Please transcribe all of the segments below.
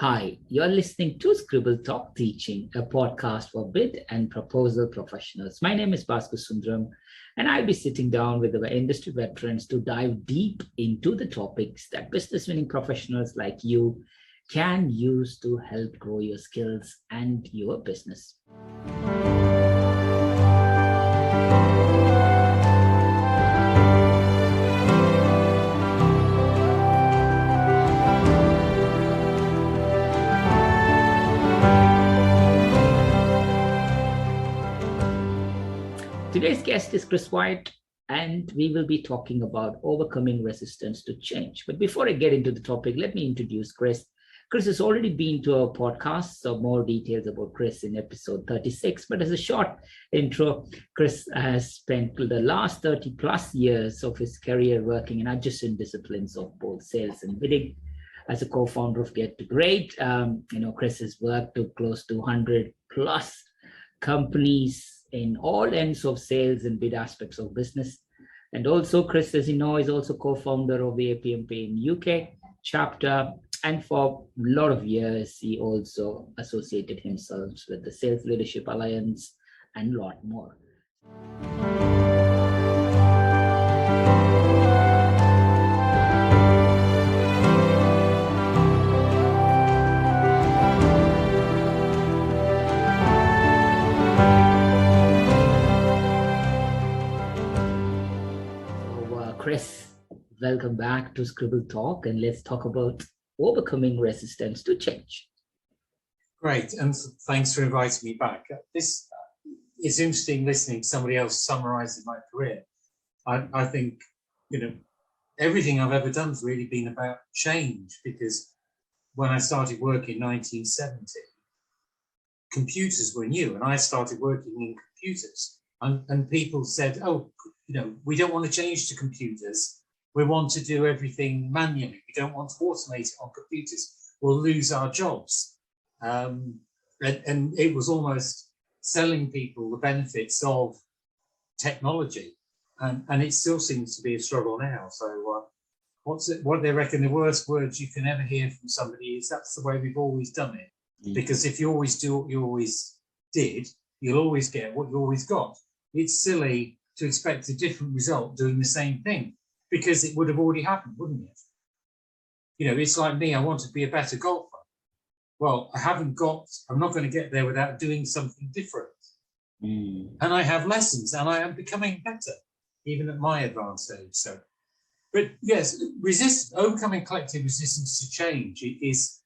Hi, you're listening to Scribble Talk Teaching, a podcast for bid and proposal professionals. My name is Bhaskar Sundaram, and I'll be sitting down with our industry veterans to dive deep into the topics that business winning professionals like you can use to help grow your skills and your business. Today's guest is Chris Whyatt, and we will be talking about overcoming resistance to change. But before I get into the topic, let me introduce Chris. Chris has already been to our podcast, so more details about Chris in episode 36. But as a short intro, Chris has spent the last 30 plus years of his career working in adjacent disciplines of both sales and bidding. As a co-founder of Get to Great, Chris has worked with close to 100 plus companies in all ends of sales and bid aspects of business. And also, Chris, as you know, is also co-founder of the APMP in UK chapter. And for a lot of years, he also associated himself with the Sales Leadership Alliance and a lot more. Chris, welcome back to Scribble Talk, and let's talk about overcoming resistance to change. Great, and thanks for inviting me back. This is interesting listening to somebody else summarising my career. I think, everything I've ever done has really been about change, because when I started work in 1970, computers were new, and I started working in computers, and people said, we don't want to change to computers. We want to do everything manually. We don't want to automate it on computers. We'll lose our jobs. And it was almost selling people the benefits of technology. And it still seems to be a struggle now. So what do they reckon the worst words you can ever hear from somebody is, that's the way we've always done it. Mm-hmm. Because if you always do what you always did, you'll always get what you always got. It's silly to expect a different result doing the same thing, because it would have already happened, wouldn't it? It's like me, I want to be a better golfer. Well, I'm not going to get there without doing something different. Mm. And I have lessons, and I am becoming better, even at my advanced age. So, but yes, overcoming collective resistance to change is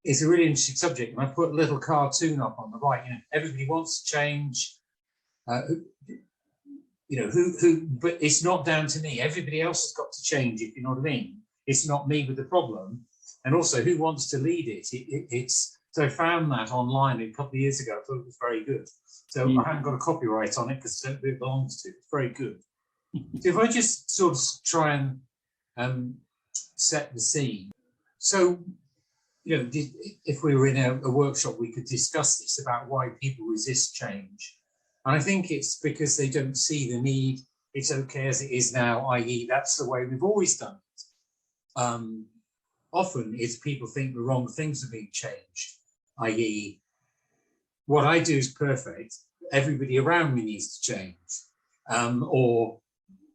a really interesting subject. And I put a little cartoon up on the right. Everybody wants to change. But it's not down to me. Everybody else has got to change, if you know what I mean. It's not me with the problem. And also, who wants to lead it? So I found that online a couple of years ago. I thought it was very good. So I haven't got a copyright on it because I don't know who it belongs to. It's very good. So if I just sort of try and set the scene. So, if we were in a workshop, we could discuss this about why people resist change. And I think it's because they don't see the need. It's okay as it is now, i.e. that's the way we've always done it. Often it's people think the wrong things are being changed, i.e. what I do is perfect, everybody around me needs to change, or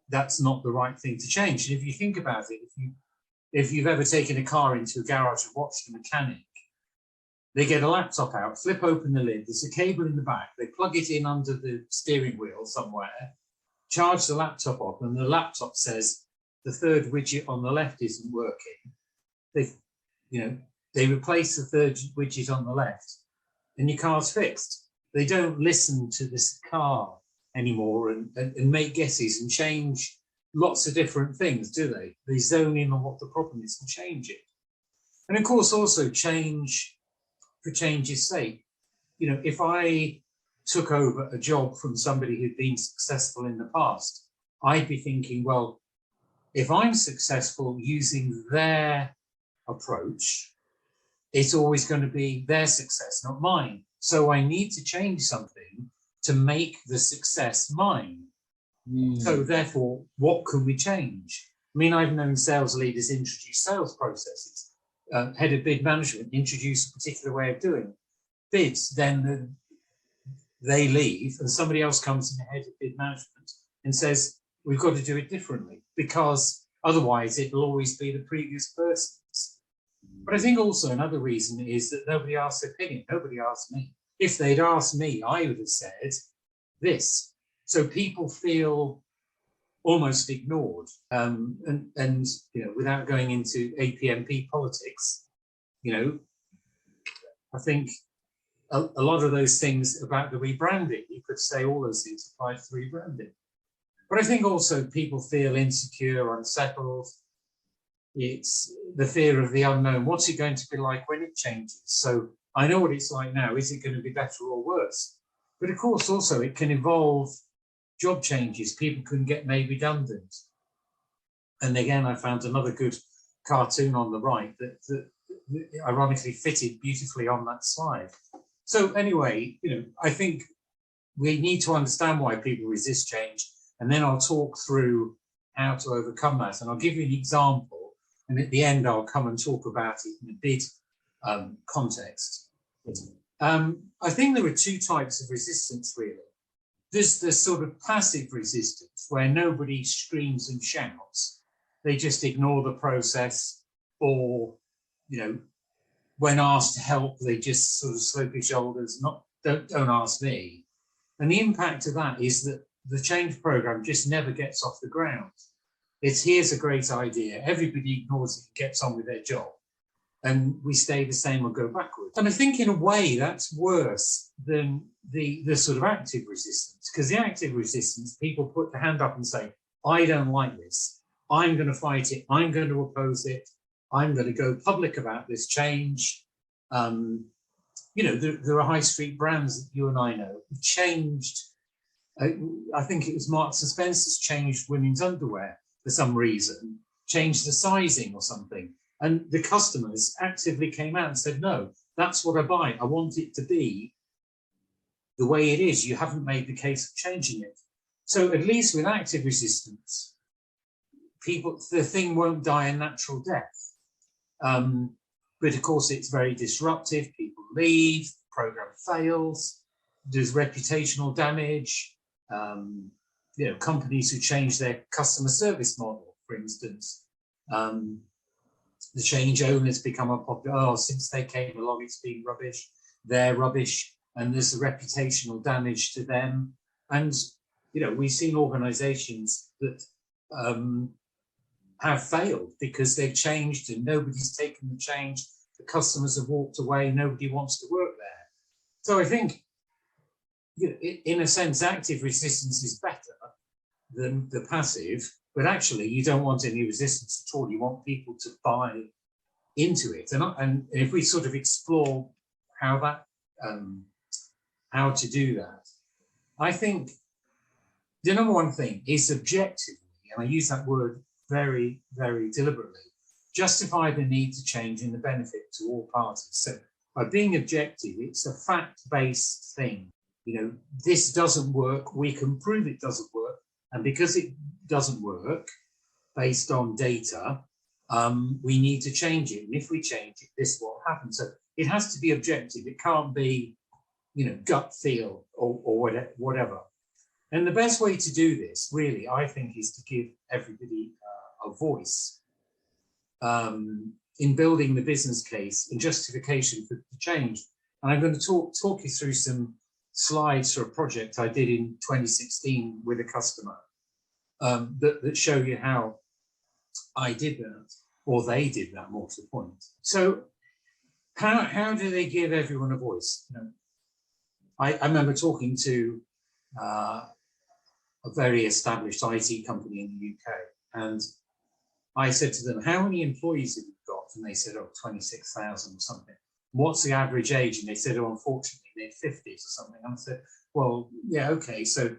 that's not the right thing to change. And if you think about it, if you've ever taken a car into a garage and watched the mechanic, they get a laptop out, flip open the lid, there's a cable in the back, they plug it in under the steering wheel somewhere, charge the laptop up, and the laptop says the third widget on the left isn't working. They replace the third widget on the left, and your car's fixed. They don't listen to this car anymore and make guesses and change lots of different things, do they? They zone in on what the problem is and change it. And of course, also change for change's sake. If I took over a job from somebody who'd been successful in the past, I'd be thinking, well, if I'm successful using their approach, it's always going to be their success, not mine. So I need to change something to make the success mine. Mm. So therefore, what can we change? I mean, I've known sales leaders introduce sales processes. head of bid management introduce a particular way of doing bids, then they leave and somebody else comes in the head of bid management and says, we've got to do it differently, because otherwise it'll always be the previous person's. But I think also another reason is that nobody asked their opinion. Nobody asked me. If they'd asked me, I would have said this. So people feel almost ignored. And you know, without going into APMP politics, you know, I think a lot of those things about the rebranding, you could say all those things apply to the rebranding. But I think also people feel insecure, unsettled. It's the fear of the unknown. What's it going to be like when it changes? So I know what it's like now. Is it going to be better or worse? But of course, also it can involve job changes. People can get made redundant. And again, I found another good cartoon on the right that ironically fitted beautifully on that slide. So anyway, you know, I think we need to understand why people resist change, and then I'll talk through how to overcome that. And I'll give you an example, and at the end, I'll come and talk about it in a bid context. I think there are two types of resistance, really. There's the sort of passive resistance where nobody screams and shouts. They just ignore the process, or, you know, when asked to help, they just sort of slope their shoulders, don't ask me. And the impact of that is that the change program just never gets off the ground. It's here's a great idea, everybody ignores it and gets on with their job, and we stay the same or go backwards. And I think in a way that's worse than the sort of active resistance, because the active resistance, people put their hand up and say, I don't like this, I'm going to fight it, I'm going to oppose it, I'm going to go public about this change. You know, there are high street brands that you and I know who changed. I think it was Marks and Spencer's changed women's underwear for some reason, changed the sizing or something. And the customers actively came out and said, no, that's what I buy. I want it to be the way it is. You haven't made the case of changing it. So at least with active resistance, the thing won't die a natural death. But of course, it's very disruptive. People leave, the program fails, there's reputational damage. You know, companies who change their customer service model, for instance, the change owners become a popular, oh, since they came along, it's been rubbish, they're rubbish, and there's a reputational damage to them. And, you know, we've seen organizations that have failed because they've changed and nobody's taken the change, the customers have walked away, nobody wants to work there. So I think, you know, in a sense, active resistance is better than the passive, but actually you don't want any resistance at all. You want people to buy into it. And if we sort of explore how that, how to do that, I think the number one thing is objectively, and I use that word very, very deliberately, justify the need to change and the benefit to all parties. So by being objective, it's a fact-based thing. You know, this doesn't work, we can prove it doesn't work. And because it doesn't work based on data, we need to change it. And if we change it, this will happen. So it has to be objective. It can't be, you know, gut feel or whatever. And the best way to do this, really, I think, is to give everybody a voice in building the business case and justification for the change. And I'm going to talk you through some slides for a project I did in 2016 with a customer that show you how I did that, or they did that, more to the point. So how do they give everyone a voice? You know, I remember talking to a very established IT company in the UK, and I said to them, how many employees have you got? And they said, oh, 26,000 or something. What's the average age? And they said, oh, unfortunately, they're 50s or something. And I said, well, yeah, okay. So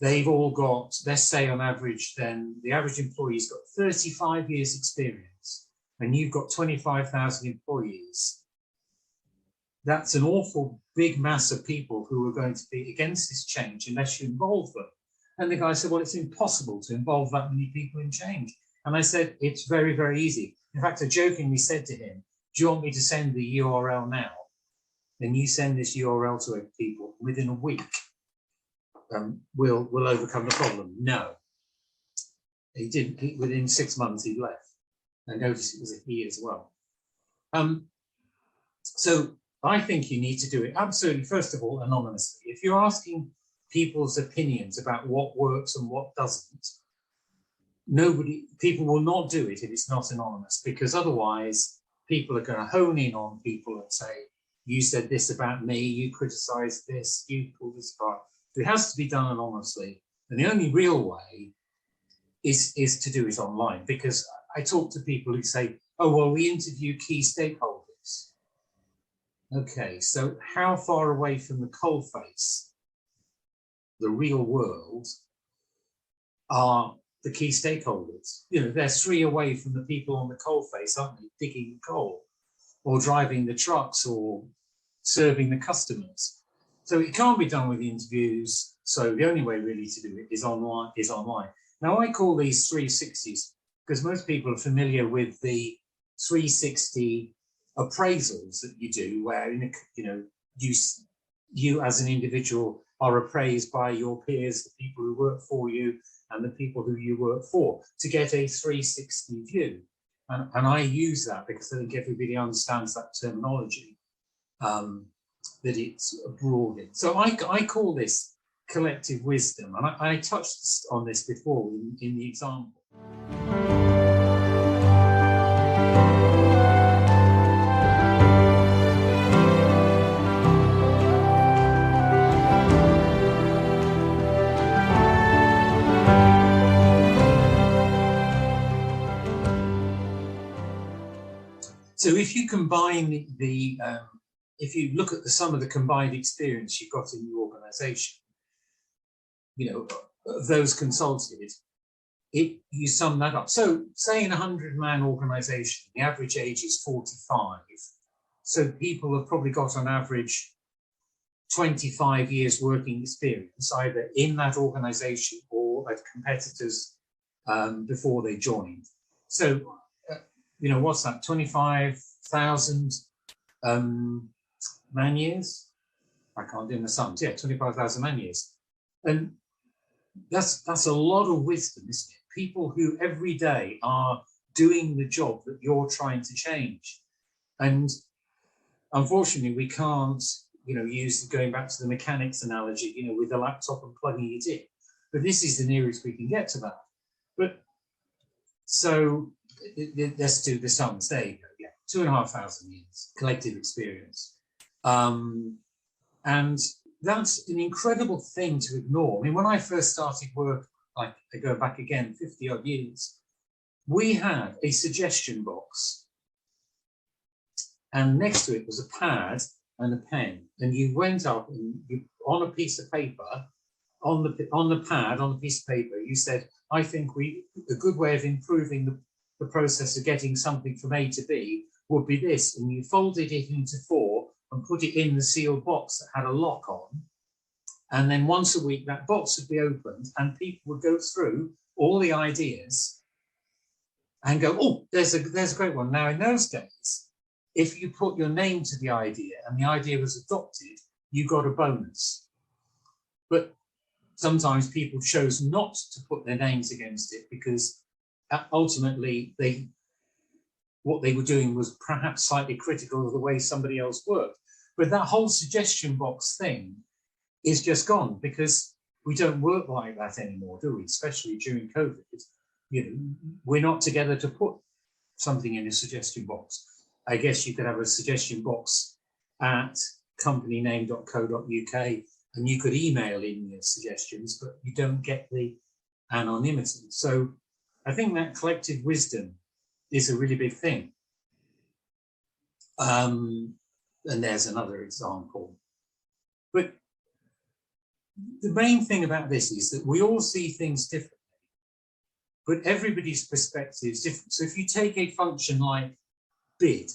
they've all got, let's say on average, then the average employee's got 35 years experience, and you've got 25,000 employees. That's an awful big mass of people who are going to be against this change unless you involve them. And the guy said, well, it's impossible to involve that many people in change. And I said, it's very, very easy. In fact, I jokingly said to him, do you want me to send the URL now? Then you send this URL to people within a week. We'll overcome the problem. No, he didn't. Within 6 months, he left. I noticed it was a he as well. So I think you need to do it absolutely, first of all, anonymously. If you're asking people's opinions about what works and what doesn't, people will not do it if it's not anonymous, because otherwise people are going to hone in on people and say, you said this about me, you criticized this, you pulled this apart. It has to be done anonymously. And the only real way is to do it online, because I talk to people who say, oh, well, we interview key stakeholders. Okay, so how far away from the coalface, the real world, are the key stakeholders? You know, they're 3 away from the people on the coalface, aren't they? Digging coal, or driving the trucks, or serving the customers. So it can't be done with the interviews. So the only way really to do it is online. Now I call these 360s because most people are familiar with the 360 appraisals that you do, where you as an individual are appraised by your peers, the people who work for you, and the people who you work for, to get a 360 view. And I use that because I think everybody understands that terminology, that it's broad in. So I call this collective wisdom, and I touched on this before in the example. So if you combine if you look at the sum of the combined experience you've got in your organisation, of those consulted, you sum that up. So say in a 100-man organisation, the average age is 45. So people have probably got on average 25 years working experience, either in that organisation or at competitors before they joined. So, what's that, 25,000 man years? I can't do the sums. Yeah, 25,000 man years. And that's a lot of wisdom, isn't it? People who every day are doing the job that you're trying to change. And unfortunately, we can't, use, going back to the mechanics analogy, with the laptop and plugging it in. But this is the nearest we can get to that. But so let's do the sums. There you go. Yeah, 2,500 years collective experience. And that's an incredible thing to ignore. I mean, when I first started work, like I go back again 50 odd years, we had a suggestion box, and next to it was a pad and a pen, and you went up and on a piece of paper, on the pad, on the piece of paper, you said, I think a good way of improving the process of getting something from A to B would be this, and you folded it into 4 and put it in the sealed box that had a lock on. And then once a week, that box would be opened and people would go through all the ideas and go, oh, there's a great one. Now, in those days, if you put your name to the idea and the idea was adopted, you got a bonus. But sometimes people chose not to put their names against it because ultimately what they were doing was perhaps slightly critical of the way somebody else worked. But that whole suggestion box thing is just gone because we don't work like that anymore, do we? Especially during COVID. We're not together to put something in a suggestion box. I guess you could have a suggestion box at companyname.co.uk and you could email in your suggestions, but you don't get the anonymity. So I think that collective wisdom is a really big thing. And there's another example. But the main thing about this is that we all see things differently, but everybody's perspective is different. So if you take a function like bid,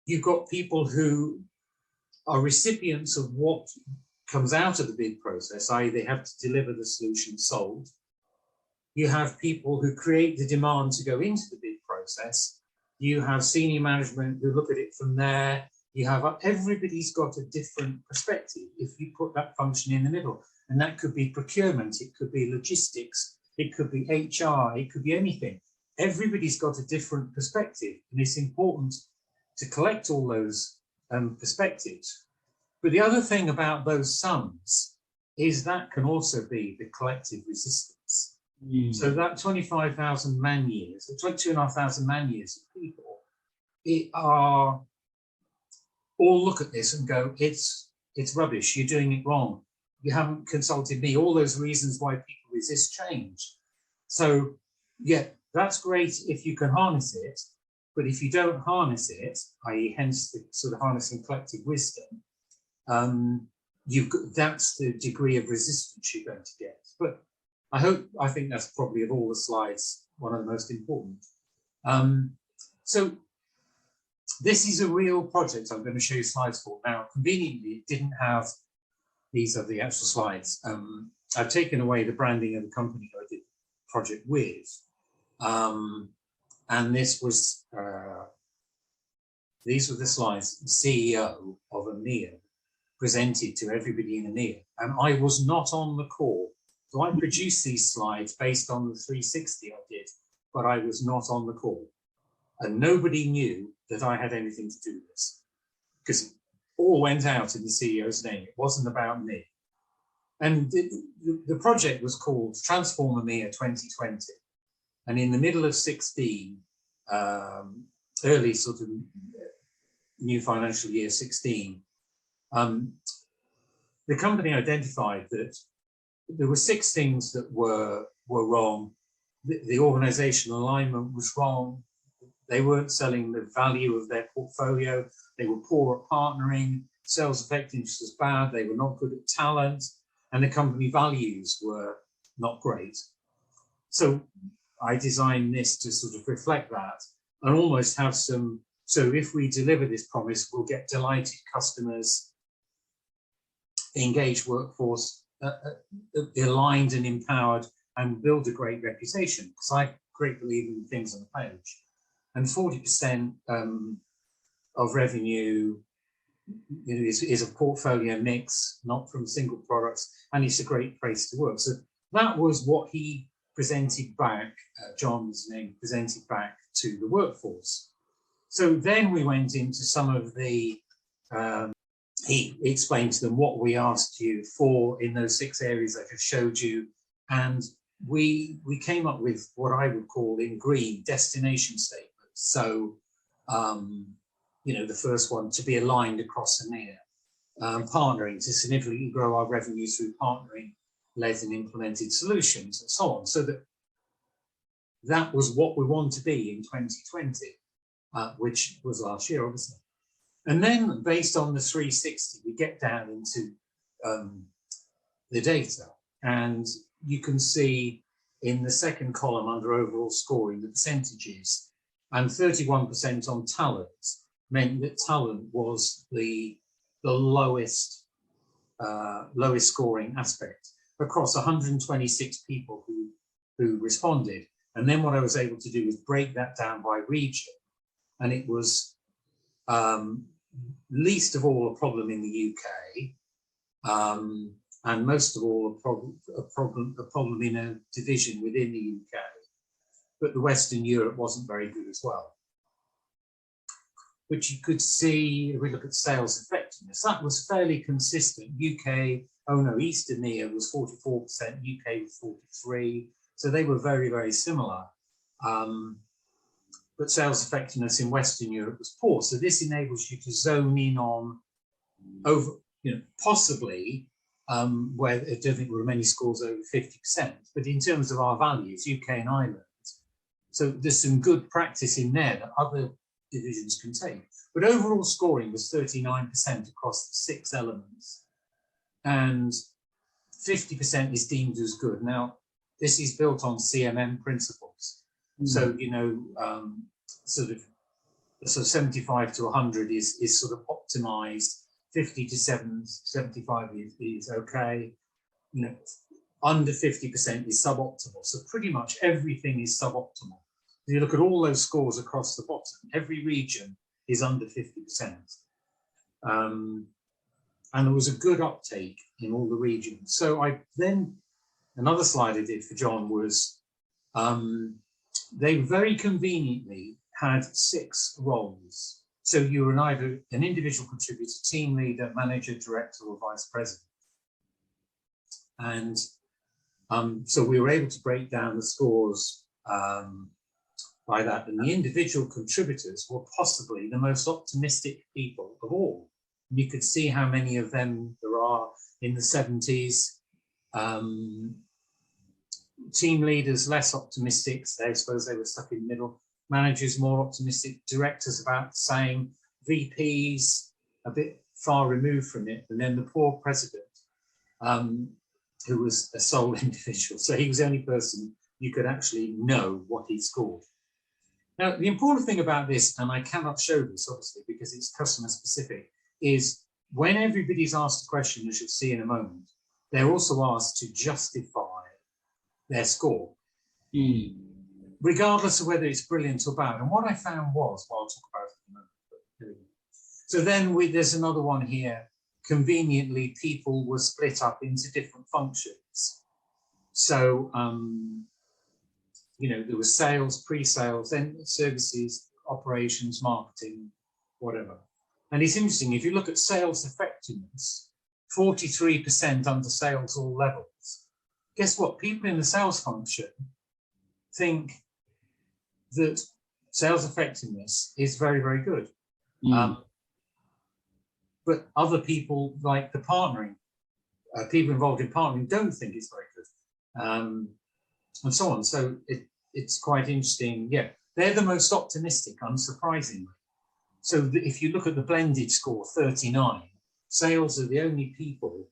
you've got people who are recipients of what comes out of the bid process, i.e. they have to deliver the solution sold. You have people who create the demand to go into the bid process. You have senior management who look at it from there. You have, everybody's got a different perspective if you put that function in the middle. And that could be procurement, it could be logistics, it could be HR, it could be anything. Everybody's got a different perspective, and it's important to collect all those perspectives. But the other thing about those sums is that can also be the collective resistance. So that 25,000 man years, 22,500 man years of people, all look at this and go, it's rubbish, you're doing it wrong. You haven't consulted me, all those reasons why people resist change. So yeah, that's great if you can harness it, but if you don't harness it, i.e. hence the sort of harnessing collective wisdom, that's the degree of resistance you're going to get. But I think that's probably of all the slides, one of the most important. So this is a real project I'm going to show you slides for. Now, conveniently, it didn't have, these are the actual slides. I've taken away the branding of the company I did the project with. And this was, these were the slides the CEO of EMEA presented to everybody in EMEA. And I was not on the call. So I produced these slides based on the 360 I did, but I was not on the call. And nobody knew that I had anything to do with this, because it all went out in the CEO's name. It wasn't about me. And the project was called Transform EMEA 2020. And in the middle of 16, early sort of new financial year 16, the company identified that there were 6 things that were wrong. The organizational alignment was wrong. They weren't selling the value of their portfolio. They were poor at partnering. Sales effectiveness was bad. They were not good at talent. And the company values were not great. So I designed this to sort of reflect that and almost have some, so if we deliver this promise, we'll get delighted customers, engaged workforce, aligned and empowered, and build a great reputation, because I great believe in things on the page. And 40% of revenue is a portfolio mix, not from single products, and it's a great place to work. So that was what he presented back, Jon's name, presented back to the workforce. So then we went into some of the, he explained to them what we asked you for in those 6 areas I just showed you. And we came up with what I would call in green destination statements. So, the first one, to be aligned across EMEA, partnering to significantly grow our revenue through partnering led and implemented solutions, and so on. So that was what we want to be in 2020, which was last year, obviously. And then based on the 360, we get down into the data, and you can see in the second column under overall scoring the percentages, and 31% on talent meant that talent was the lowest scoring aspect across 126 people who responded. And then what I was able to do was break that down by region, and it was least of all a problem in the UK, and most of all a problem in a division within the UK. But the Western Europe wasn't very good as well. But you could see, if we look at sales effectiveness, that was fairly consistent. East EMEA was 44%, UK was 43%. So they were very, very similar. But sales effectiveness in Western Europe was poor. So this enables you to zone in on possibly where I don't think there were many scores over 50%, but in terms of our values, UK and Ireland. So there's some good practice in there that other divisions can take. But overall scoring was 39% across the 6 elements. And 50% is deemed as good. Now, this is built on CMM principles. So, sort of 75 to 100 is sort of optimized. 50 to 75 is okay. under 50% is suboptimal. So pretty much everything is suboptimal. If you look at all those scores across the bottom, every region is under 50%. And there was a good uptake in all the regions. So another slide I did for Jon was they very conveniently had 6 roles. So you were either an individual contributor, team leader, manager, director, or vice president. And so we were able to break down the scores by that. And the individual contributors were possibly the most optimistic people of all. And you could see how many of them there are in the 70s. Team leaders less optimistic, so I suppose they were stuck in the middle. Managers more optimistic, directors about the same, VPs a bit far removed from it, and then the poor president, who was a sole individual. So he was the only person you could actually know what he scored. Now, the important thing about this, and I cannot show this obviously because it's customer specific, is when everybody's asked a question, as you'll see in a moment, they're also asked to justify their score, regardless of whether it's brilliant or bad. And what I found was, well, I'll talk about it in a moment. So then there's another one here. Conveniently, people were split up into different functions. So, there was sales, pre-sales, then services, operations, marketing, whatever. And it's interesting, if you look at sales effectiveness, 43% under sales all levels. Guess what? People in the sales function think that sales effectiveness is very, very good. But other people, like the partnering, people involved in partnering don't think it's very good, and so on. So it's quite interesting. Yeah, they're the most optimistic, unsurprisingly. So if you look at the blended score, 39, sales are the only people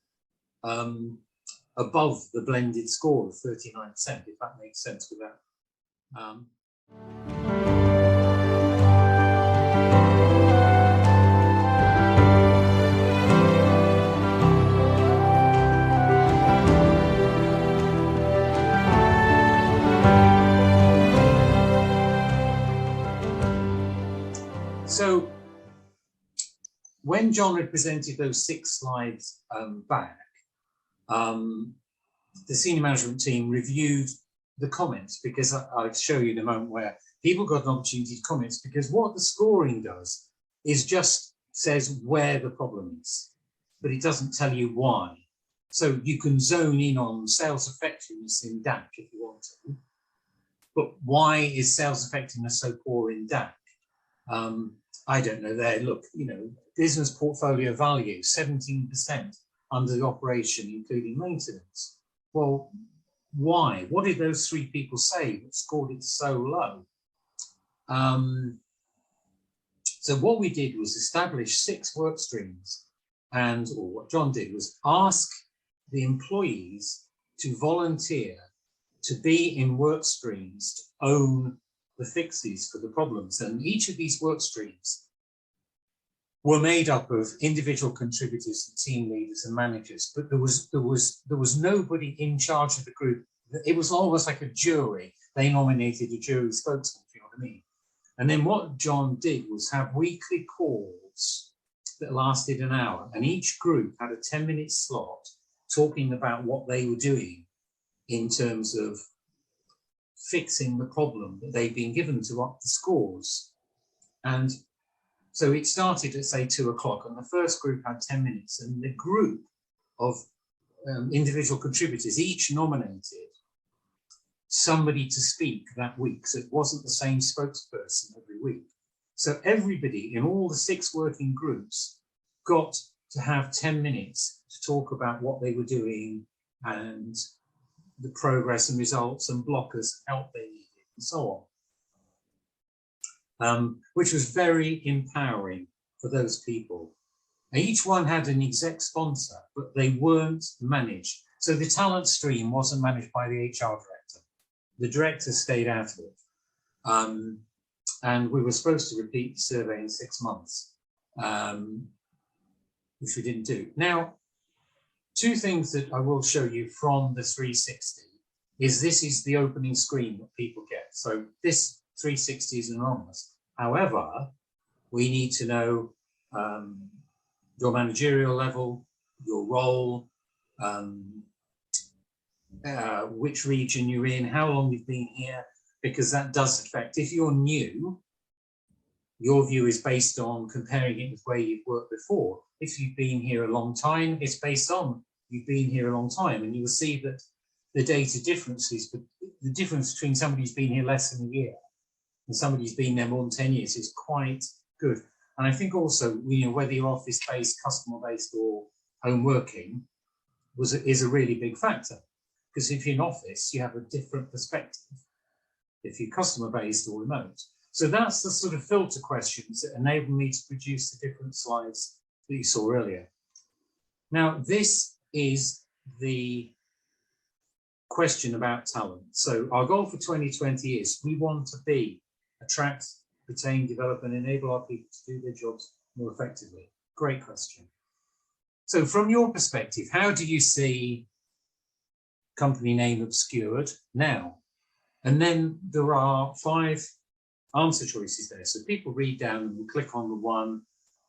above the blended score of 39%, if that makes sense with that. So when Jon had presented those 6 slides back, the senior management team reviewed the comments, because I'll show you in a moment where people got an opportunity to comment, because what the scoring does is just says where the problem is, but it doesn't tell you why. So you can zone in on sales effectiveness in DAC if you want to, but why is sales effectiveness so poor in DAC? I don't know there. Look, business portfolio value, 17% under the operation, including maintenance. Well, why? What did those 3 people say that scored it so low? So what we did was establish 6 work streams, or what Jon did was ask the employees to volunteer to be in work streams to own the fixes for the problems. And each of these work streams were made up of individual contributors and team leaders and managers, but there was nobody in charge of the group. It was almost like a jury. They nominated a jury spokesman, if you know what I mean. And then what Jon did was have weekly calls that lasted an hour, and each group had a 10-minute slot talking about what they were doing in terms of fixing the problem that they'd been given to up the scores. And so it started at, say, 2 o'clock, and the first group had 10 minutes, and the group of individual contributors each nominated somebody to speak that week. So it wasn't the same spokesperson every week. So everybody in all the 6 working groups got to have 10 minutes to talk about what they were doing and the progress and results and blockers, help they needed, and so on, which was very empowering for those people. And each one had an exec sponsor, but they weren't managed. So the talent stream wasn't managed by the HR director. The director stayed out of it. And we were supposed to repeat the survey in 6 months, which we didn't do. Now, two things that I will show you from the 360 is this is the opening screen that people get. So this 360 is anonymous. However, we need to know your managerial level, your role, which region you're in, how long you've been here, because that does affect. If you're new, your view is based on comparing it with where you've worked before. If you've been here a long time, it's based on you've been here a long time, and you will see that the data differences, but the difference between somebody who's been here less than a year and somebody who's been there more than 10 years is quite good. And I think also, whether you're office-based, customer-based, or home working is a really big factor. Because if you're in office, you have a different perspective if you're customer-based or remote. So that's the sort of filter questions that enable me to produce the different slides that you saw earlier. Now, this is the question about talent. So our goal for 2020 is we want to attract, retain, develop, and enable our people to do their jobs more effectively. Great question. So from your perspective, how do you see company name obscured now? And then there are 5 answer choices there. So people read down and will click on the one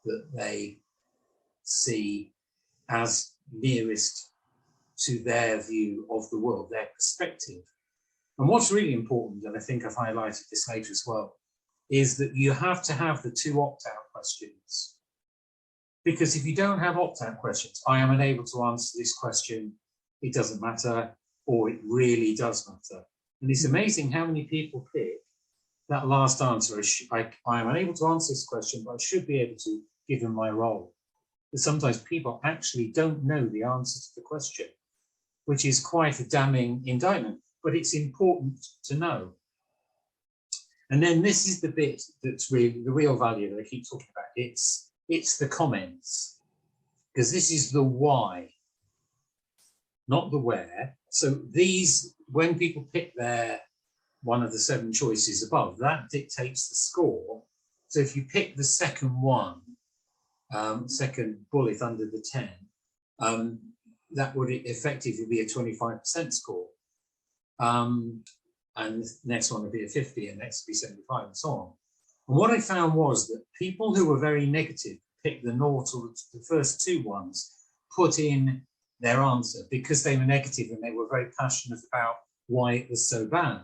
that they see as nearest to their view of the world, their perspective. And what's really important, and I think I've highlighted this later as well, is that you have to have the 2 opt-out questions. Because if you don't have opt-out questions, I am unable to answer this question, it doesn't matter, or it really does matter. And it's amazing how many people pick that last answer. I am unable to answer this question, but I should be able to given my role. But sometimes people actually don't know the answer to the question, which is quite a damning indictment, but it's important to know. And then this is the bit that's really the real value that I keep talking about. It's the comments, because this is the why, not the where. So these, when people pick one of the 7 choices above, that dictates the score. So if you pick the second one, second bullet under the 10, that would effectively be a 25% score. And the next one would be a 50, and next would be 75, and so on. And what I found was that people who were very negative picked the naught or the first 2 ones, put in their answer because they were negative and they were very passionate about why it was so bad.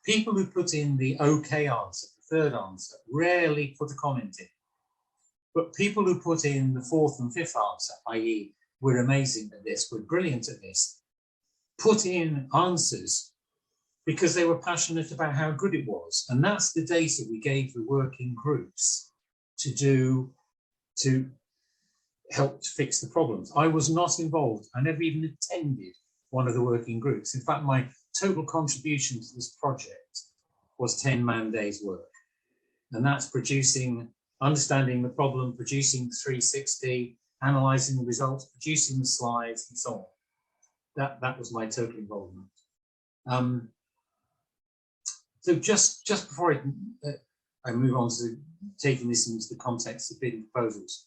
People who put in the okay answer, the 3rd answer, rarely put a comment in. But people who put in the 4th and 5th answer, i.e. we're amazing at this, we're brilliant at this, put in answers because they were passionate about how good it was. And that's the data we gave the working groups to help to fix the problems. I was not involved. I never even attended one of the working groups. In fact, my total contribution to this project was 10 man days work. And that's understanding the problem, producing the 360, analysing the results, producing the slides, and so on. That was my total involvement. So just before I move on to taking this into the context of bidding proposals,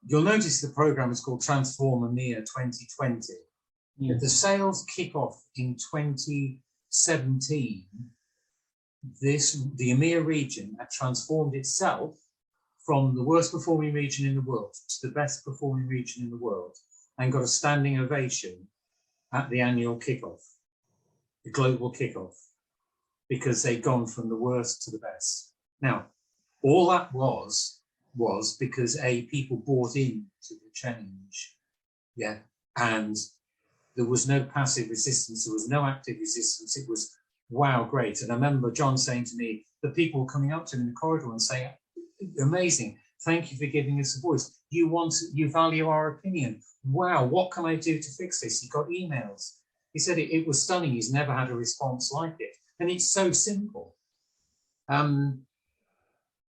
you'll notice the programme is called Transform EMEA 2020. Yeah. At the sales kick-off in 2017, the EMEA region had transformed itself from the worst performing region in the world to the best performing region in the world, and got a standing ovation at the annual kick-off, the global kick-off, because they'd gone from the worst to the best. Now, all that was because people bought into the change, yeah, and there was no passive resistance, there was no active resistance. It was, wow, great. And I remember Jon saying to me, the people were coming up to him in the corridor and saying, amazing, thank you for giving us a voice. You value our opinion. Wow, what can I do to fix this? He got emails. He said it was stunning. He's never had a response like it. And it's so simple.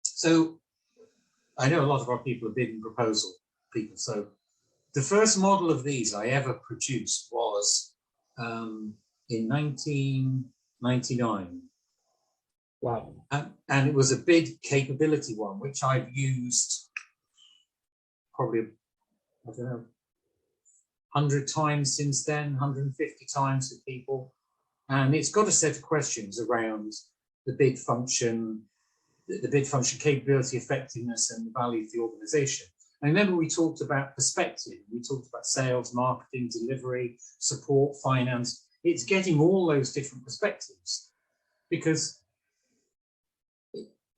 So I know a lot of our people are bidding proposal people. So the first model of these I ever produced was in 1999. Wow. And it was a bid capability one, which I've used probably, I don't know, 100 times since then, 150 times with people. And it's got a set of questions around the bid function, the bid function capability, effectiveness, and the value of the organization. And remember, we talked about perspective. We talked about sales, marketing, delivery, support, finance. It's getting all those different perspectives, because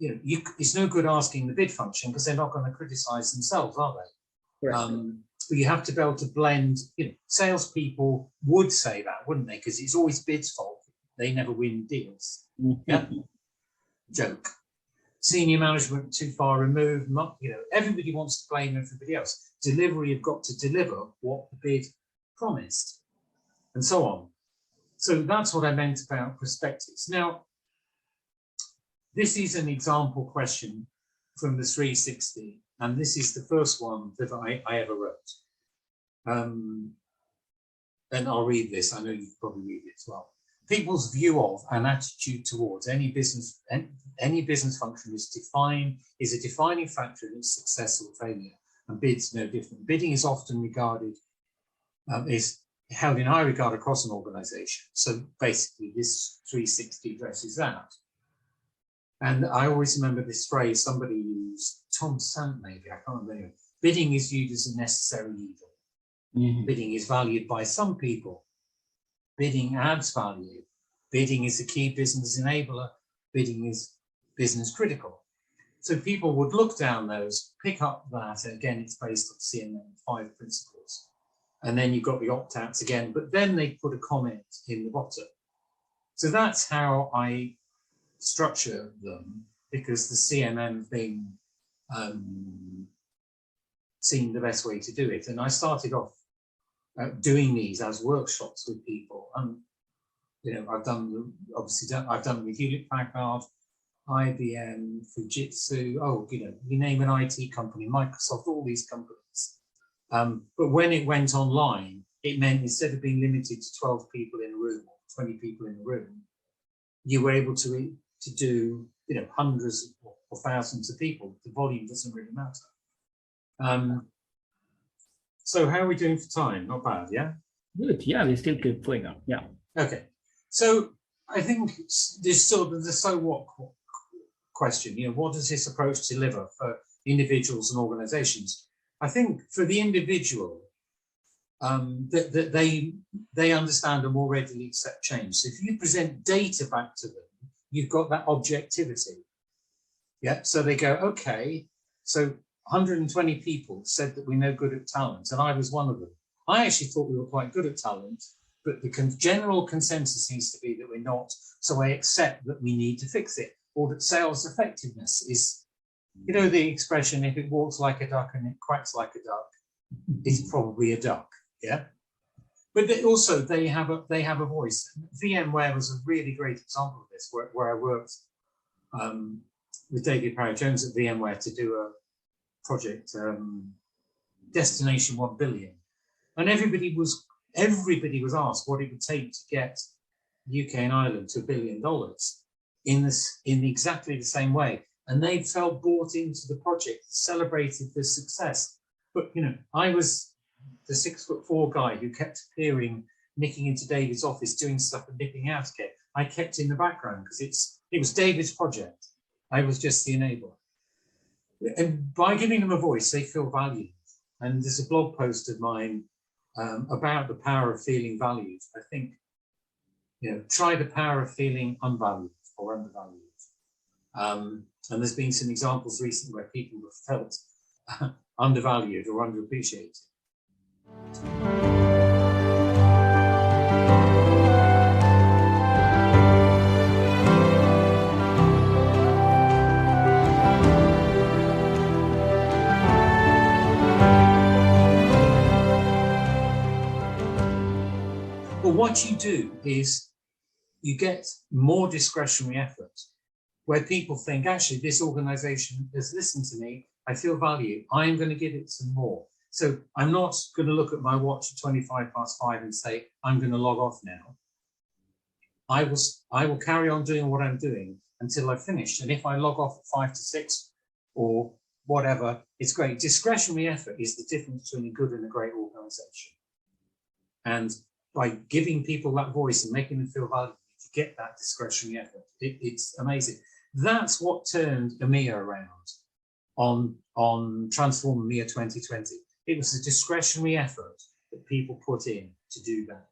it's no good asking the bid function, because they're not going to criticize themselves, are they? But you have to be able to blend. Salespeople would say that, wouldn't they? Because it's always bid's fault. They never win deals. Yeah. Joke. Senior management too far removed. Everybody wants to blame everybody else. Delivery have got to deliver what the bid promised, and so on. So that's what I meant about perspectives. Now, this is an example question from the 360, and this is the first one that I ever wrote. And I'll read this. I know you probably read it as well. People's view of and attitude towards any business function is a defining factor in its success or failure, and bids no different. Bidding is often regarded is held in high regard across an organization. So basically, this 360 addresses that. And I always remember this phrase somebody used, Tom Sant maybe, I can't remember. Bidding is viewed as a necessary evil. Mm-hmm. Bidding is valued by some people. Bidding adds value. Bidding is a key business enabler. Bidding is business critical. So people would look down those, pick up that, and again, it's based on CMM 5 principles. And then you've got the opt-outs again, but then they put a comment in the bottom. So that's how I structure them, because the CMM thing seemed the best way to do it. And I started off doing these as workshops with people. And, I've done with Hewlett Packard, IBM, Fujitsu, you name an IT company, Microsoft, all these companies. But when it went online, it meant instead of being limited to 12 people in a room or 20 people in a room, you were able to do, hundreds or thousands of people. The volume doesn't really matter. So how are we doing for time? Not bad, yeah? Good, yeah, we still keep going on, yeah. Okay, so I think there's sort of the so what question, what does this approach deliver for individuals and organizations? I think for the individual, that they understand and more readily accept change. So if you present data back to them, you've got that objectivity. Yeah, so they go, okay, so 120 people said that we're no good at talent, and I was one of them. I actually thought we were quite good at talent, but the general consensus seems to be that we're not, so I accept that we need to fix it, or that sales effectiveness is, the expression, if it walks like a duck and it quacks like a duck, it's probably a duck, yeah? But they have a voice. VMware was a really great example of this, where I worked with David Parry-Jones at VMware to do a project, Destination 1 Billion, and everybody was asked what it would take to get UK and Ireland to $1 billion in exactly the same way, and they felt bought into the project, celebrated the success. But I was the 6'4" guy who kept appearing, nicking into David's office, doing stuff and nipping out again. I kept in the background because it was David's project. I was just the enabler. And by giving them a voice, they feel valued. And there's a blog post of mine about the power of feeling valued. I think, try the power of feeling unvalued or undervalued. And there's been some examples recently where people have felt undervalued or underappreciated. But what you do is you get more discretionary effort, where people think, actually, this organization has listened to me, I feel value, I'm going to give it some more. So I'm not going to look at my watch at 5:25 and say, I'm going to log off now. I will carry on doing what I'm doing until I've finished. And if I log off at 5 to 6 or whatever, it's great. Discretionary effort is the difference between a good and a great organization. And by giving people that voice and making them feel valued, you get that discretionary effort. It's amazing. That's what turned EMEA around on Transform EMEA 2020. It was a discretionary effort that people put in to do that.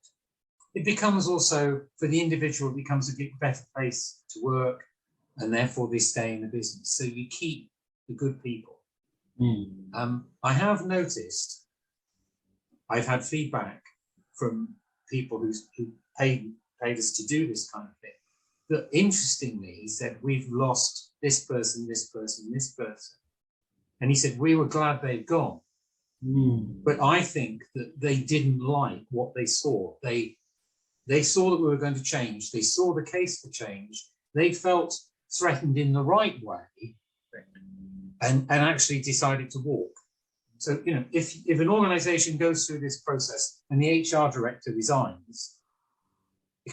It becomes also, for the individual, it becomes a better place to work, and therefore they stay in the business. So you keep the good people. I have noticed, I've had feedback from people who paid us to do this kind of thing, that interestingly, he said, we've lost this person, this person, this person. And he said, we were glad they'd gone. But I think that they didn't like what they saw. They saw that we were going to change. They saw the case for change. They felt threatened in the right way and actually decided to walk. So, you know, if an organization goes through this process and the HR director resigns,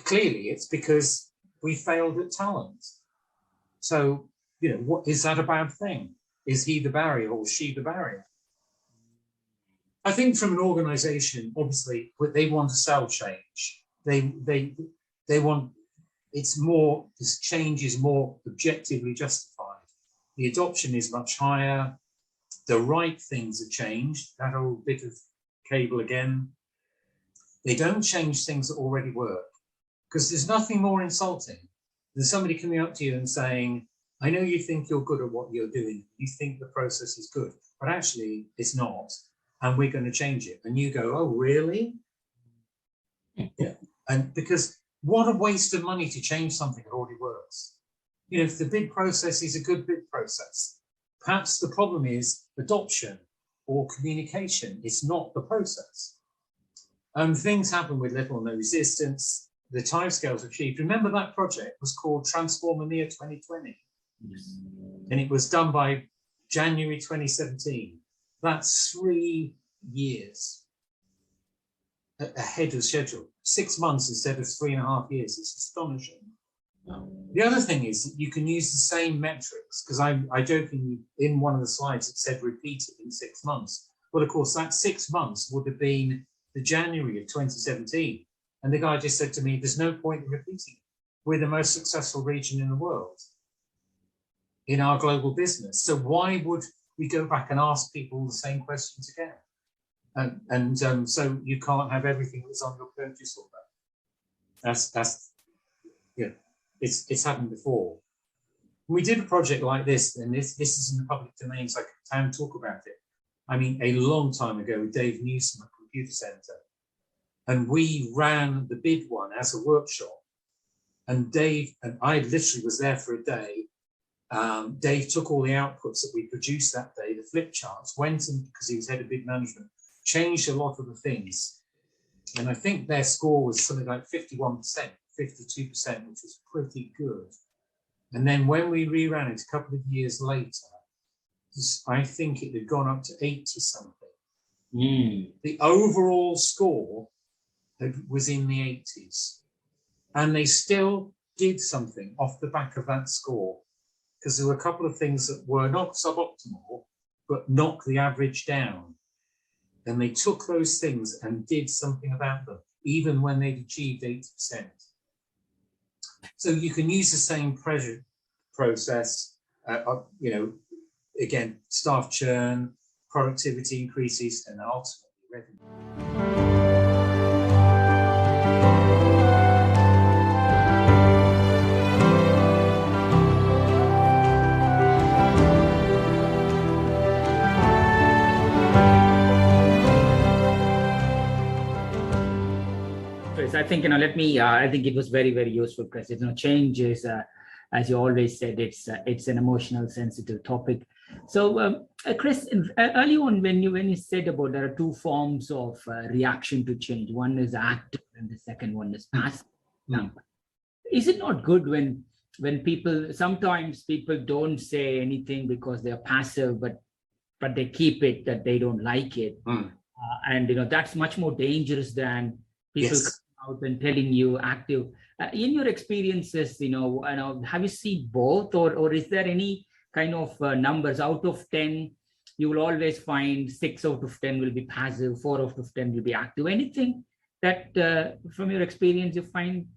clearly it's because we failed at talent. So, you know, what is that a bad thing? Is he the barrier or she the barrier? I think from an organization, obviously, they want to sell change. They want, it's more, this change is more objectively justified. The adoption is much higher. The right things are changed. That old bit of cable again. They don't change things that already work, because there's nothing more insulting than somebody coming up to you and saying, I know you think you're good at what you're doing. You think the process is good, but actually it's not. And we're going to change it. And you go, oh, really? Yeah. And because what a waste of money to change something that already works. You know, if the bid process is a good bid process, perhaps the problem is adoption or communication. It's not the process. Things happen with little or no resistance. The timescales achieved. Remember that project was called Transform EMEA 2020. Yes. And it was done by January 2017. That's 3 years ahead of schedule. 6 months instead of 3.5 years. It's astonishing. The other thing is that you can use the same metrics, because I jokingly, in one of the slides, it said repeat it in 6 months. Well, of course, that 6 months would have been the January of 2017. And the guy just said to me, there's no point in repeating it. We're the most successful region in the world in our global business. So why would we go back and ask people the same questions again? So you can't have everything that's on your purchase order. That's yeah, it's happened before. We did a project like this, and this is in the public domain, so I can talk about it. I mean, a long time ago with Dave Newsom at Computer Centre, and we ran the bid one as a workshop. And Dave, and I literally was there for a day. Dave took all the outputs that we produced that day, the flip charts, went and, because he was head of bid management, changed a lot of the things. And I think their score was something like 51%, 52%, which was pretty good. And then when we reran it a couple of years later, I think it had gone up to 80 something. The overall score was in the 80s. And they still did something off the back of that score, because there were a couple of things that were not suboptimal, but knocked the average down. And they took those things and did something about them, even when they'd achieved 80%. So you can use the same pressure process, you know, again, staff churn, productivity increases, and ultimately revenue. I think, I think it was very, very useful, Chris. Change is, as you always said, it's an emotional, sensitive topic. So, Chris, early on when you said about there are two forms of reaction to change, one is active and the second one is passive. Is it not good when sometimes people don't say anything because they're passive, but they keep it that they don't like it, and that's much more dangerous than people out and telling you active. In your experiences, have you seen both, or is there any kind of numbers out of 10? You will always find 6 out of 10 will be passive, 4 out of 10 will be active. Anything that from your experience you find?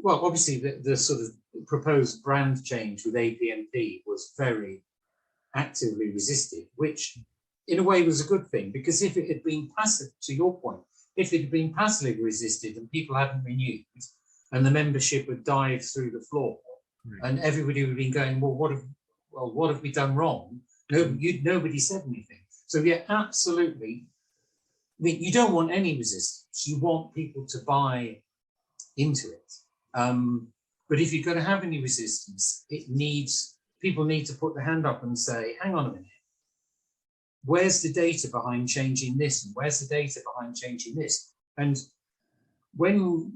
Well, obviously the sort of proposed brand change with APMP was very actively resisted, which in a way was a good thing, because if it had been passive, to your point, if it had been passively resisted and people hadn't renewed and the membership had dived through the floor, right, and everybody would have been going, well, what have we done wrong? Nobody said anything. So yeah, absolutely. I mean, you don't want any resistance. You want people to buy into it. But if you're going to have any resistance, people need to put their hand up and say, hang on a minute, where's the data behind changing this? And where's the data behind changing this? And when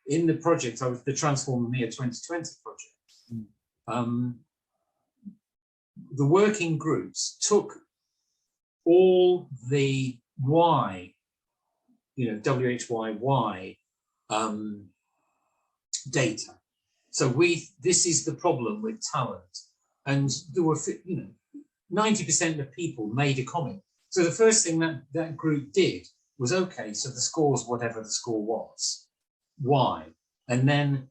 in the project, I was the Transform EMEA 2020 project, the working groups took all the why, WHY data. So this is the problem with talent. And there were, 90% of people made a comment. So the first thing that group did was, okay, so the score's whatever the score was. Why? And then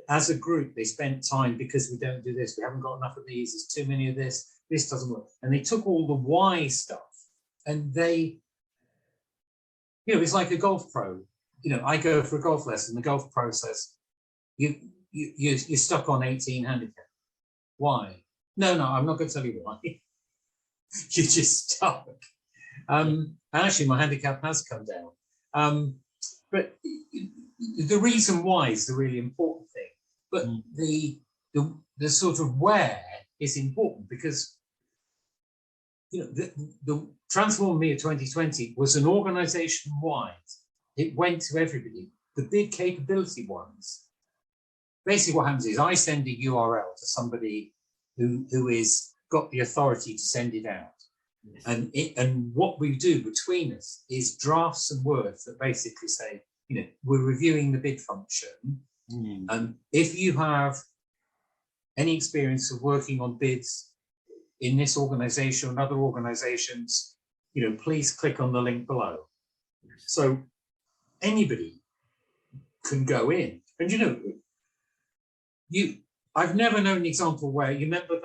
as a group, they spent time, because we don't do this, we haven't got enough of these, there's too many of this doesn't work. And they took all the why stuff and they, it's like a golf pro. I go for a golf lesson, the golf pro says, you're stuck on 18 handicap. Why? No, I'm not going to tell you why. You're just stuck. Actually, my handicap has come down. But the reason why is the really important thing. But the sort of where is important, because the Transform EMEA 2020 was an organization wide. It went to everybody. The big capability ones. Basically, what happens is I send a URL to somebody who is got the authority to send it out. Yes. And what we do between us is draft some words that basically say, we're reviewing the bid function. And if you have any experience of working on bids in this organization and other organizations, please click on the link below. Yes. So anybody can go in. And I've never known an example where you remember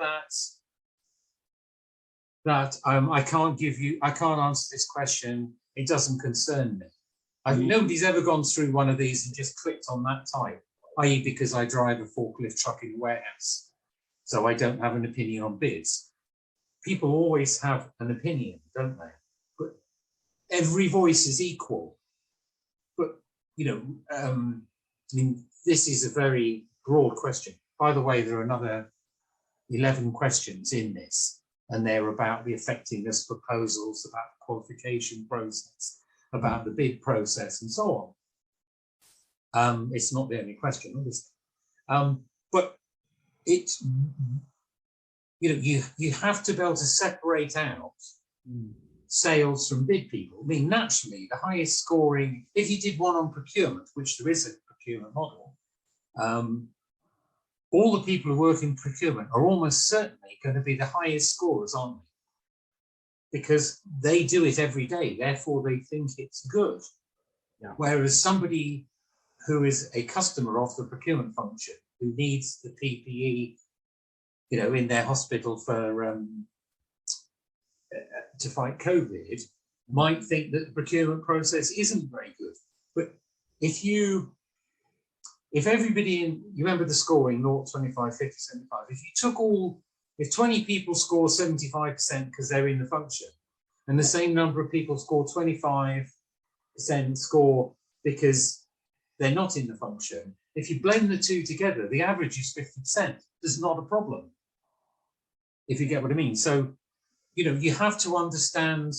that I can't answer this question. It doesn't concern me. Nobody's ever gone through one of these and just clicked on that type, i.e. because I drive a forklift truck in a warehouse, so I don't have an opinion on bids. People always have an opinion, don't they? But every voice is equal. But, this is a very broad question. By the way, there are another 11 questions in this, and they're about the effectiveness proposals, about the qualification process, about the bid process, and so on. It's not the only question, obviously. But it's, you have to be able to separate out sales from bid people. I mean, naturally, the highest scoring, if you did one on procurement, which there is a procurement model, all the people who work in procurement are almost certainly going to be the highest scorers, aren't they? Because they do it every day, therefore they think it's good. Yeah. Whereas somebody who is a customer of the procurement function, who needs the PPE, in their hospital for to fight COVID, might think that the procurement process isn't very good. But if everybody you remember the scoring, 0, 25, 50, 75, if 20 people score 75% because they're in the function, and the same number of people score 25% score because they're not in the function, if you blend the two together, the average is 50%. There's not a problem, if you get what I mean. So, you have to understand,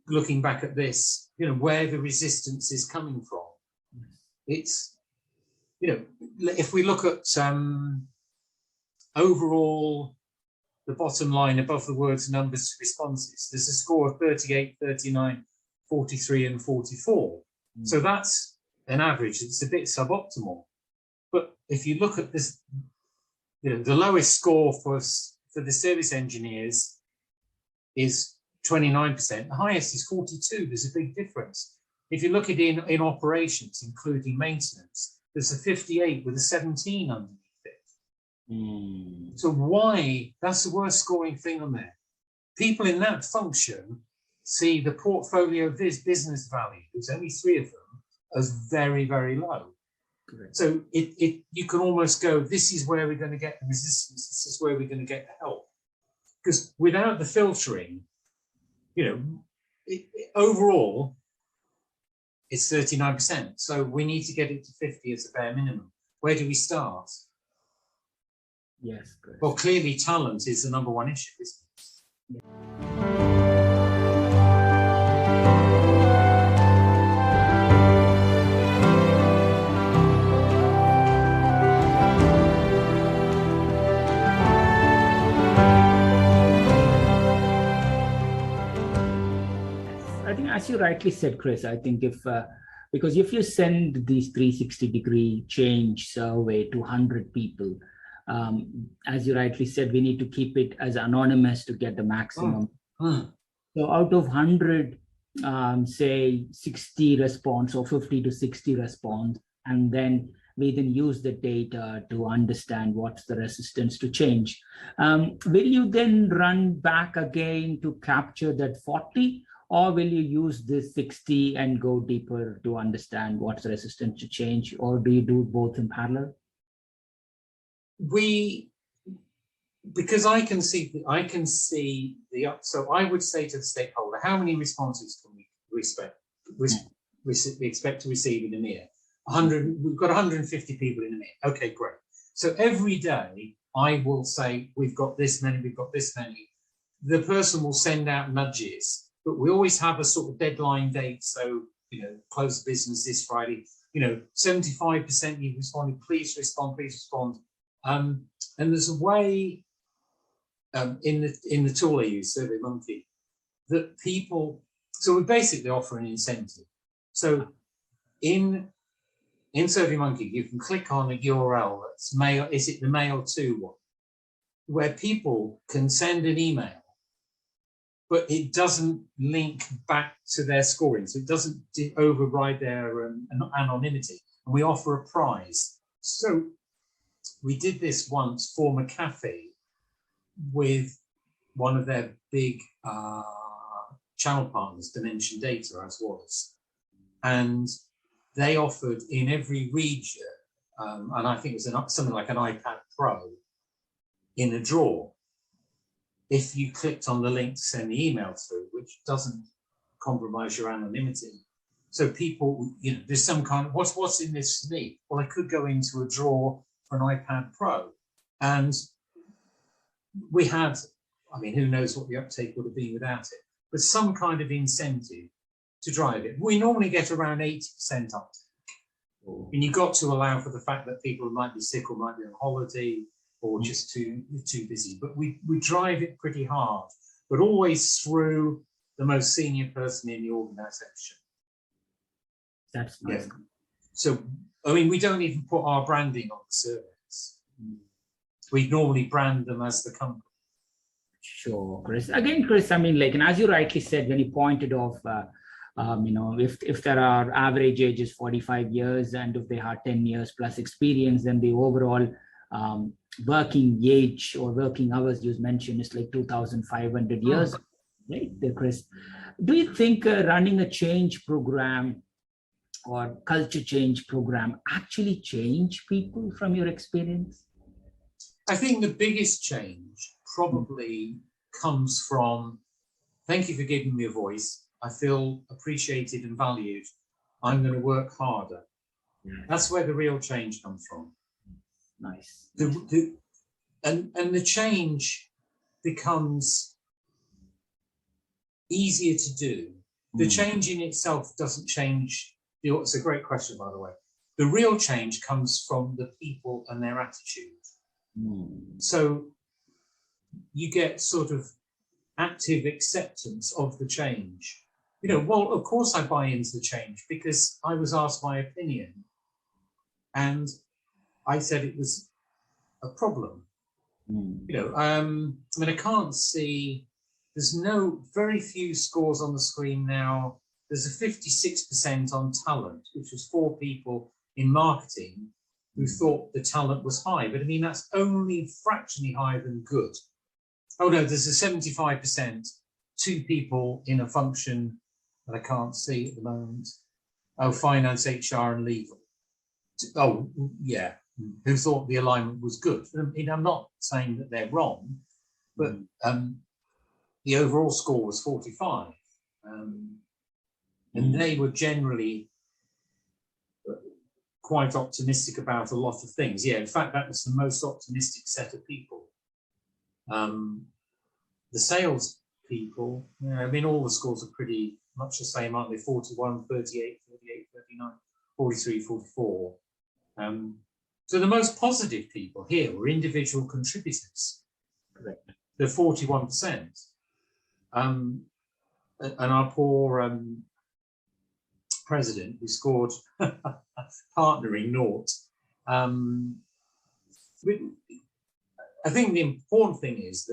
looking back at this, where the resistance is coming from. It's, if we look at overall, the bottom line above the words, numbers, responses, there's a score of 38, 39, 43, and 44. So that's an average. It's a bit suboptimal. But if you look at this, the lowest score for the service engineers is 29%. The highest is 42. There's a big difference. if you look at it in operations, including maintenance, there's a 58 with a 17 underneath it. So why? That's the worst scoring thing on there. People in that function see the portfolio business value, there's only 3 of them, as very, very low. Correct. So you can almost go, this is where we're going to get the resistance, this is where we're going to get the help. Because without the filtering, overall, it's 39%. So we need to get it to 50 as a bare minimum. Where do we start? Yes, Chris. Well, clearly talent is the number one issue, isn't it? Yeah. As you rightly said, Chris, I think because if you send these 360-degree change survey to 100 people, as you rightly said, we need to keep it as anonymous to get the maximum. So out of 100, say 60 response or 50 to 60 response, and then we then use the data to understand what's the resistance to change. Will you then run back again to capture that 40? Or will you use this 60 and go deeper to understand what's the resistance to change? Or do you do both in parallel? Because I can see so I would say to the stakeholder, how many responses can we expect to receive in EMEA? 100. We've got 150 people in EMEA. Okay, great. So every day I will say, we've got this many, we've got this many. The person will send out nudges. But we always have a sort of deadline date. So, close the business this Friday. 75% you've responded. Please respond. Please respond. And there's a way in the tool I use, SurveyMonkey, that people. So we basically offer an incentive. So in SurveyMonkey, you can click on a URL that's mail. Is it the mail to one, where people can send an email, but it doesn't link back to their scoring. So it doesn't override their anonymity. And we offer a prize. So we did this once for McAfee with one of their big channel partners, Dimension Data, as was. And they offered in every region, and I think it was something like an iPad Pro, in a draw, if you clicked on the link to send the email through, which doesn't compromise your anonymity. So people, there's some kind of, what's in this for me? Well, I could go into a draw for an iPad Pro. And we had, who knows what the uptake would have been without it, but some kind of incentive to drive it. We normally get around 80% uptake. And you've got to allow for the fact that people might be sick or might be on holiday, or just too busy. But we drive it pretty hard, but always through the most senior person in the organisation. That's nice. Yeah. So, we don't even put our branding on the surveys. We normally brand them as the company. Sure, Chris. Again, Chris, and as you rightly said, when you pointed off, if there are average ages 45 years, and if they have 10 years plus experience, then the overall working age or working hours you mentioned is like 2,500 years, right, Chris? Do you think running a change program or culture change program actually change people from your experience? I think the biggest change probably comes from, thank you for giving me a voice. I feel appreciated and valued. I'm going to work harder. That's where the real change comes from. Nice. And the change becomes easier to do. The change in itself doesn't change. It's a great question, by the way. The real change comes from the people and their attitude. So you get sort of active acceptance of the change. Well, of course I buy into the change because I was asked my opinion and I said it was a problem. I can't see, there's very few scores on the screen now there's a 56% on talent, which was 4 people in marketing who thought the talent was high. But I mean, that's only fractionally higher than good. Oh no, there's a 75%, 2 people in a function that I can't see at the moment. Oh, finance, HR, and legal. Oh, yeah, who thought the alignment was good. I mean, I'm not saying that they're wrong, but the overall score was 45. And they were generally quite optimistic about a lot of things. Yeah, in fact, that was the most optimistic set of people. The sales people, I mean, all the scores are pretty much the same, aren't they? 41, 38, 38, 39, 43, 44. So the most positive people here were individual contributors. Correct. The 41%. And our poor president, who scored partnering naught. I think the important thing is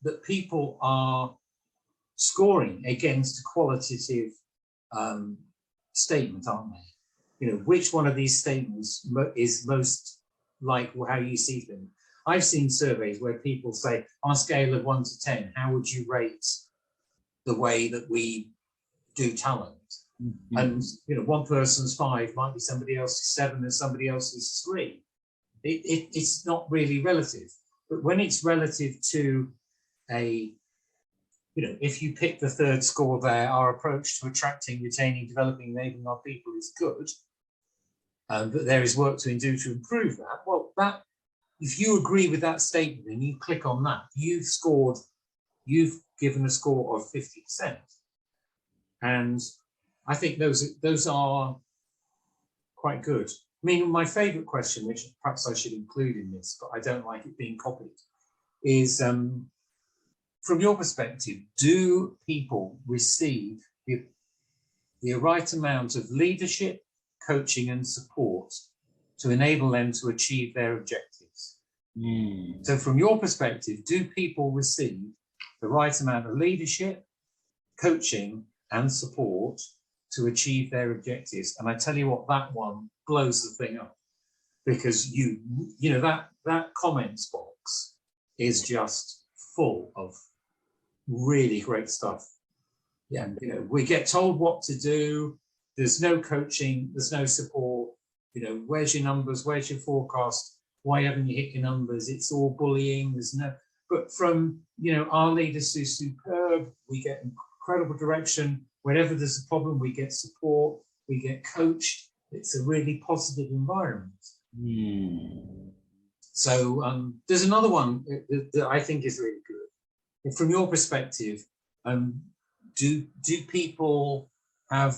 that people are scoring against a qualitative statement, aren't they? You know, which one of these statements is most like how you see them? I've seen surveys where people say, on a scale of 1 to 10, how would you rate the way that we do talent? Mm-hmm. And, you know, one person's 5 might be somebody else's 7 and somebody else's 3. It's not really relative. But when it's relative to if you pick the 3rd score there, our approach to attracting, retaining, developing, enabling our people is good, but there is work to do to improve that. Well, if you agree with that statement and you click on that, you've given a score of 50%. And I think those are quite good. I mean, my favorite question, which perhaps I should include in this, but I don't like it being copied, is from your perspective, do people receive the right amount of leadership, coaching, and support to enable them to achieve their objectives? So from your perspective, do people receive the right amount of leadership, coaching, and support to achieve their objectives? And I tell you what, that one blows the thing up, because you know that comments box is just full of really great stuff. Yeah, you know, we get told what to do. There's no coaching. There's no support. You know, where's your numbers? Where's your forecast? Why haven't you hit your numbers? It's all bullying. There's no. But from our leaders who's superb, we get incredible direction. Whenever there's a problem, we get support. We get coached. It's a really positive environment. So there's another one that I think is really good. From your perspective, do people have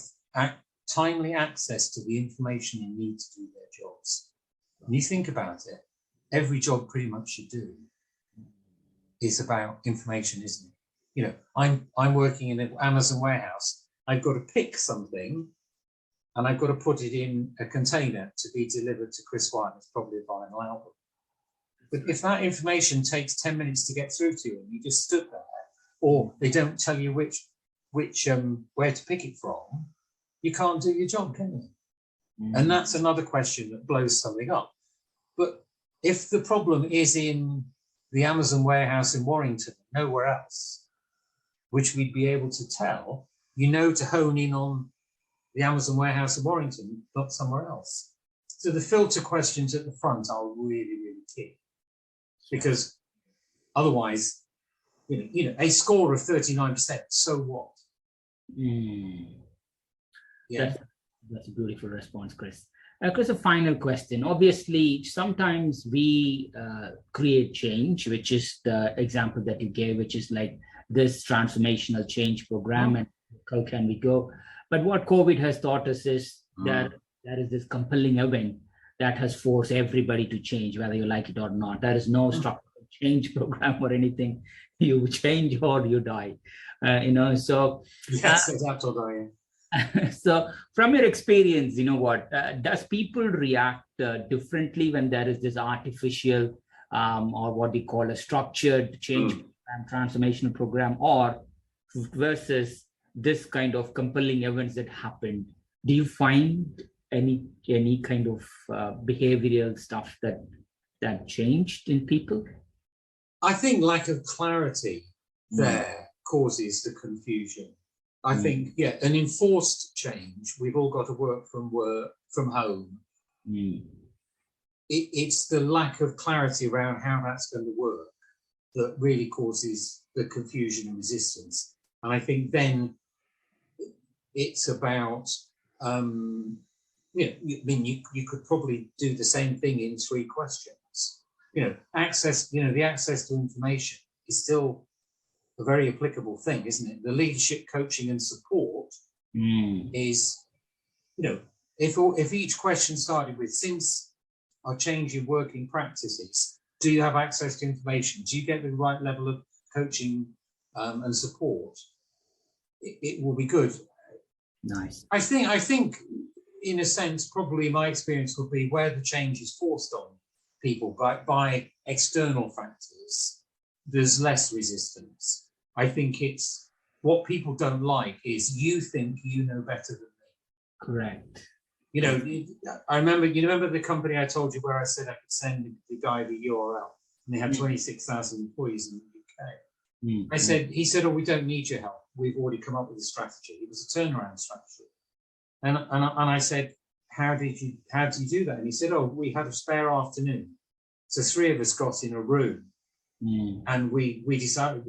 timely access to the information they need to do their jobs? When you think about it, every job pretty much you do is about information, isn't it? You know, I'm working in an Amazon warehouse. I've got to pick something and I've got to put it in a container to be delivered to Chris Whyatt. It's probably a vinyl album. But if that information takes 10 minutes to get through to you and you just stood there, or they don't tell you which where to pick it from, you can't do your job, can you? And that's another question that blows something up. But if the problem is in the Amazon warehouse in Warrington, nowhere else, which we'd be able to tell, to hone in on the Amazon warehouse in Warrington, not somewhere else. So the filter questions at the front are really, really key. Because otherwise, a score of 39%, so what? Yeah. That's a beautiful response, Chris. Chris, a final question. Obviously, sometimes we create change, which is the example that you gave, which is like this transformational change program, and how can we go? But what COVID has taught us is that there is this compelling event that has forced everybody to change, whether you like it or not. There is no structural change program or anything. You change or you die. So yes, exactly. So from your experience, does people react differently when there is this artificial or what we call a structured change program, transformational program, or versus this kind of compelling events that happened, do you find any kind of behavioral stuff that changed in people? I think lack of clarity there causes the confusion. I think, an enforced change. We've all got to work from home. It's the lack of clarity around how that's going to work that really causes the confusion and resistance. And I think then it's about, you could probably do the same thing in 3 questions. The access to information is still a very applicable thing, isn't it? The leadership, coaching and support is, if each question started with, since our change in working practices, do you have access to information? Do you get the right level of coaching and support? It will be good. Nice. I think, in a sense, probably my experience would be where the change is forced on people by external factors, there's less resistance. I think it's what people don't like is you think you know better than me. Correct. I remember the company I told you where I said I could send the guy the URL, and they had 26,000 employees in the UK. He said, oh, we don't need your help. We've already come up with a strategy. It was a turnaround strategy. And I said, how did you do that? And he said, oh, we had a spare afternoon. So 3 of us got in a room and we decided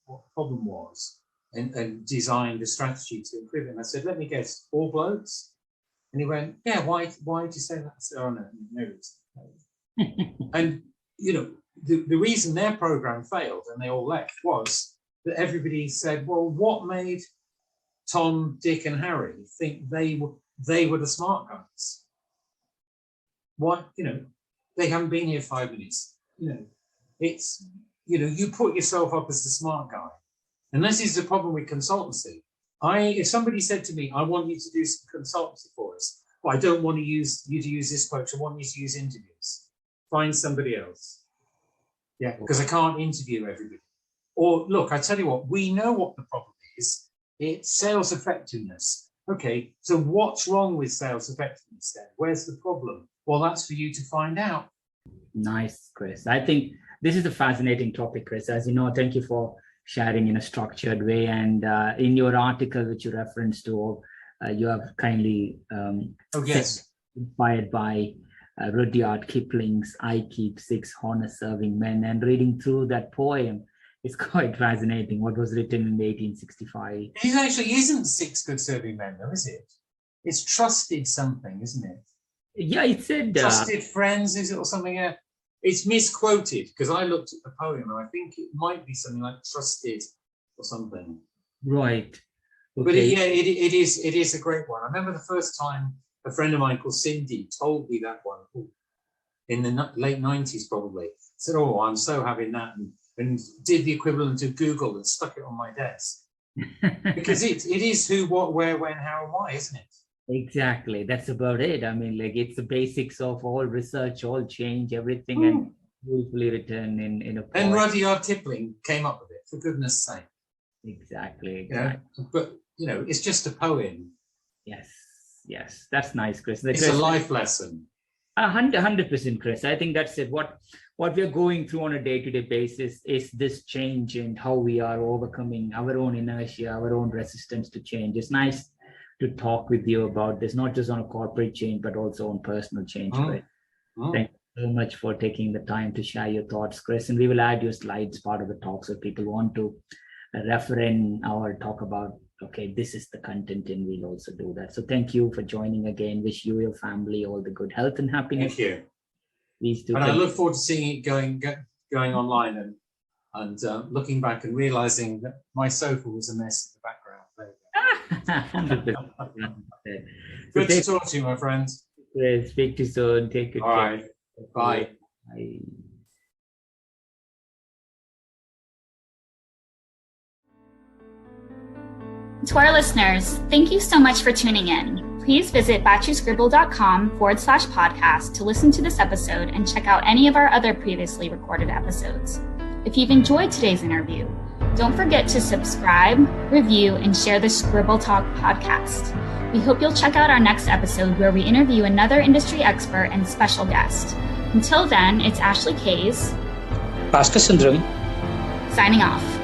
what the problem was and designed a strategy to improve it. And I said, let me guess, all blokes? And he went, yeah, why did you say that? I said, oh, no. And, the reason their program failed and they all left was that everybody said, well, what made Tom, Dick and Harry think they were the smart guys? Why, they haven't been here 5 minutes. It's, you put yourself up as the smart guy. And this is the problem with consultancy. If somebody said to me, I want you to do some consultancy for us, well, I don't want you to use this approach. I want you to use interviews. Find somebody else. Yeah, because I can't interview everybody. Or look, I tell you what, we know what the problem is. It's sales effectiveness. Okay, so what's wrong with sales effectiveness then? Where's the problem? Well, that's for you to find out. Nice, Chris. I think this is a fascinating topic, Chris. As you know, thank you for sharing in a structured way. And in your article, which you referenced to, you have kindly inspired by Rudyard Kipling's I Keep 6 Honor-Serving Men. And reading through that poem, it's quite fascinating what was written in 1865. It actually isn't 6 good serving men, though, is it? It's trusted something, isn't it? Yeah, it said... trusted friends, is it, or something? It's misquoted, because I looked at the poem, and I think it might be something like trusted or something. Right. Okay. But it is a great one. I remember the first time a friend of mine called Cindy told me that one in the late 90s, probably. Said, oh, I'm so having that, and did the equivalent of Google and stuck it on my desk. Because it is who, what, where, when, how, and why, isn't it? Exactly. That's about it. I mean, it's the basics of all research, all change, everything, and beautifully written in a poem. And Rudyard Kipling came up with it, for goodness sake. Exactly. But, it's just a poem. Yes. That's nice, Chris. It's a life lesson. 100%, Chris. I think that's it. What we're going through on a day-to-day basis is this change and how we are overcoming our own inertia, our own resistance to change. It's nice to talk with you about this, not just on a corporate change, but also on personal change. Chris. Thank you so much for taking the time to share your thoughts, Chris. And we will add your slides part of the talk so people want to refer in or talk about, okay, this is the content, and we'll also do that. So thank you for joining again. Wish you, your family, all the good health and happiness. Thank you. Please do. And I look forward to seeing it going online and looking back and realizing that my sofa was a mess in the background. Good to talk to you, my friends. Speak to you soon. Take good care. All right. Bye. Bye. To our listeners, thank you so much for tuning in. Please visit batchyscribble.com/podcast to listen to this episode and check out any of our other previously recorded episodes. If you've enjoyed today's interview, Don't forget to subscribe, review, and share the Scribble Talk podcast. We hope you'll check out our next episode where we interview another industry expert and special guest. Until then, it's Ashley Kays, Bhaskar Sundaram, signing off.